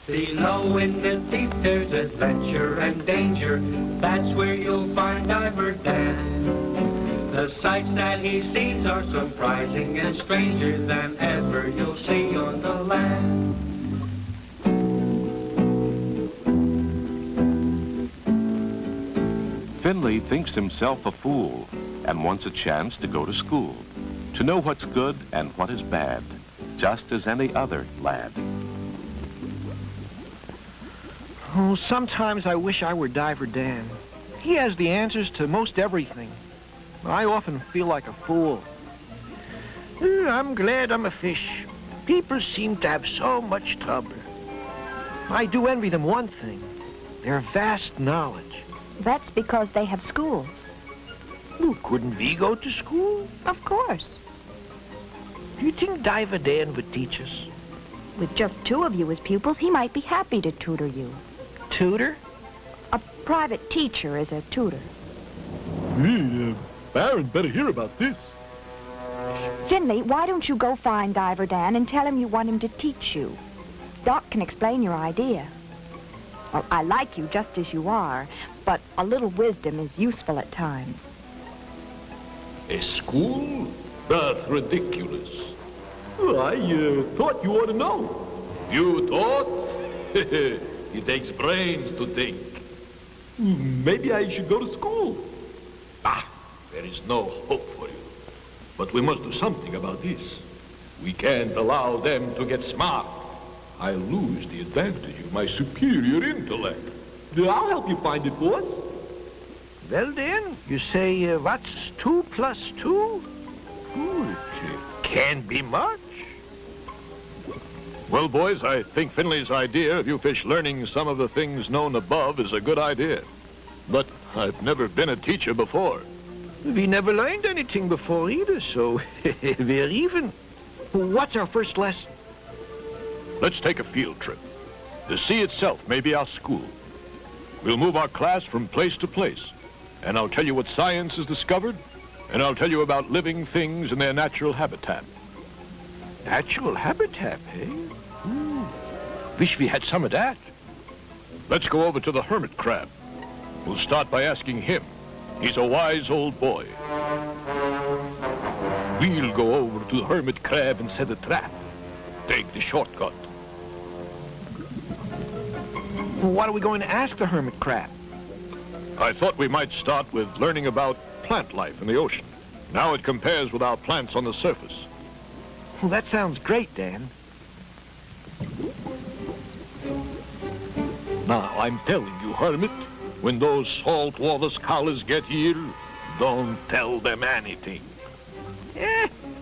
Below in the deep there's adventure and danger. That's where you'll find Diver Dan. The sights that he sees are surprising and stranger than ever you'll see on the land. Finley thinks himself a fool and wants a chance to go to school, to know what's good and what is bad, just as any other lad. Oh, sometimes I wish I were Diver Dan. He has the answers to most everything. I often feel like a fool. I'm glad I'm a fish. People seem to have so much trouble. I do envy them one thing, their vast knowledge. That's because they have schools. Well, couldn't we go to school? Of course. Do you think Diver Dan would teach us? With just 2 of you as pupils, he might be happy to tutor you. Tutor? A private teacher is a tutor. Baron better hear about this. Finley, why don't you go find Diver Dan and tell him you want him to teach you? Doc can explain your idea. Well, I like you just as you are, but a little wisdom is useful at times. A school? That's ridiculous. I thought you ought to know. You thought? It takes brains to think. Maybe I should go to school. There is no hope for you. But we must do something about this. We can't allow them to get smart. I lose the advantage of my superior intellect. I'll help you find it, boss. Well then, you say, what's 2 plus 2? It can't be much. Well, boys, I think Finley's idea of you fish learning some of the things known above is a good idea. But I've never been a teacher before. We never learned anything before either, so we're even. What's our first lesson? Let's take a field trip. The sea itself may be our school. We'll move our class from place to place, and I'll tell you what science has discovered, and I'll tell you about living things in their natural habitat. Natural habitat, eh? Wish we had some of that. Let's go over to the Hermit Crab. We'll start by asking him. He's a wise old boy. We'll go over to the Hermit Crab and set a trap. Take the shortcut. What are we going to ask the Hermit Crab? I thought we might start with learning about plant life in the ocean. Now it compares with our plants on the surface. Well, that sounds great, Dan. Now, I'm telling you, Hermit, when those saltwater scholars get here, don't tell them anything.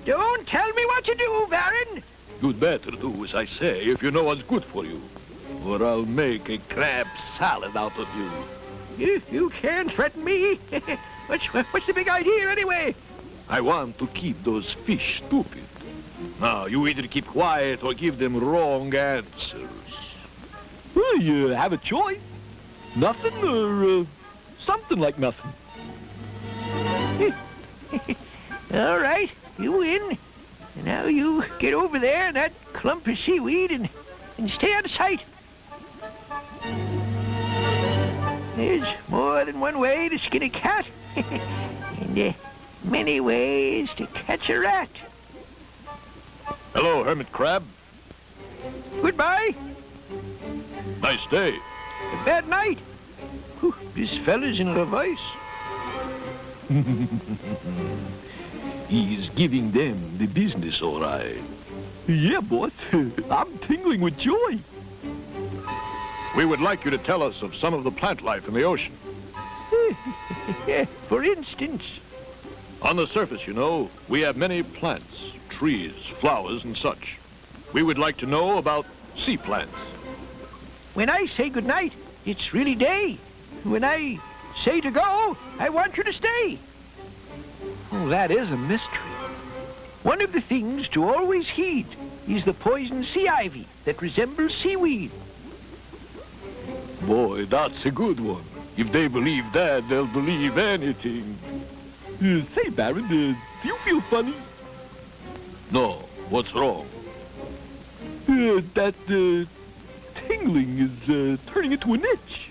Don't tell me what to do, Baron. You'd better do as I say if you know what's good for you, or I'll make a crab salad out of you. You can't threaten me. What's the big idea, anyway? I want to keep those fish stupid. Now, you either keep quiet or give them wrong answers. Well, you have a choice. Nothing or something like nothing. All right, you win. Now you get over there in that clump of seaweed and stay out of sight. There's more than one way to skin a cat, and many ways to catch a rat. Hello, Hermit Crab. Goodbye. Nice day. A bad night. Whew, this fella's in reverse. He's giving them the business, all right. Yeah, boss. I'm tingling with joy. We would like you to tell us of some of the plant life in the ocean. For instance? On the surface, you know, we have many plants, trees, flowers, and such. We would like to know about sea plants. When I say goodnight, it's really day. When I say to go, I want you to stay. Oh, that is a mystery. One of the things to always heed is the poison sea ivy that resembles seaweed. Boy, that's a good one. If they believe that, they'll believe anything. Say, Baron, do you feel funny? No, what's wrong? tingling is turning into an itch.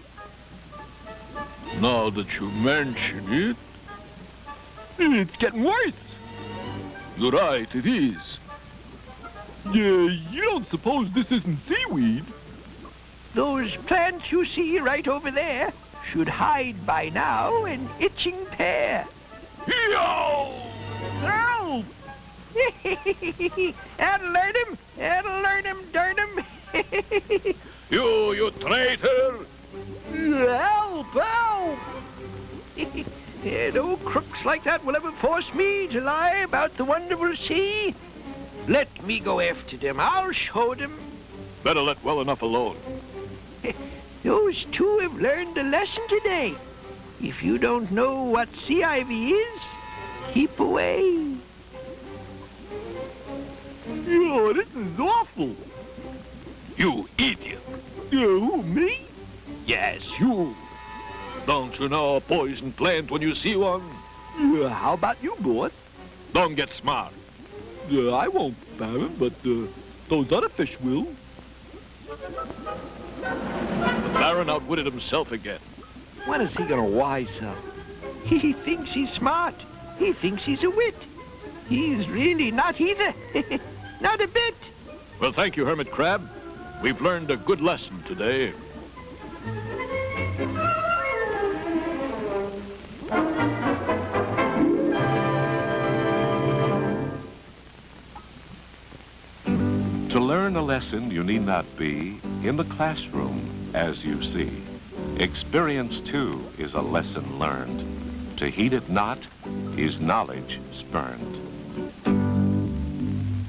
Now that you mention it, it's getting worse. You're right, it is. You don't suppose this isn't seaweed? Those plants you see right over there should hide by now an itching pair. Yo! Help! That'll learn him! That'll learn him, darn him! You traitor! Help! Help! No crooks like that will ever force me to lie about the wonderful sea. Let me go after them. I'll show them. Better let well enough alone. Those two have learned a lesson today. If you don't know what sea ivy is, keep away. Oh, this is awful. You idiot! Who, me? Yes, you. Don't you know a poison plant when you see one? How about you, boss? Don't get smart. I won't, Baron, but those other fish will. The Baron outwitted himself again. When is he gonna wise up? He thinks he's smart. He thinks he's a wit. He's really not either. Not a bit. Well, thank you, Hermit Crab. We've learned a good lesson today. To learn a lesson, you need not be in the classroom, as you see. Experience, too, is a lesson learned. To heed it not is knowledge spurned.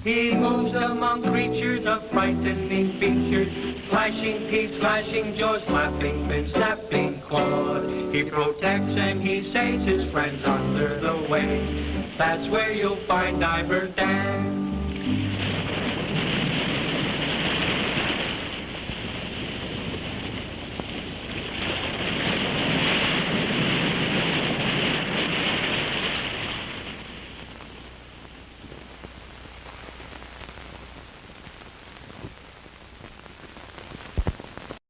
He moves among creatures of frightening features, flashing teeth, slashing jaws, flapping fins, snapping claws. He protects and he saves his friends under the waves. That's where you'll find Diver Dan.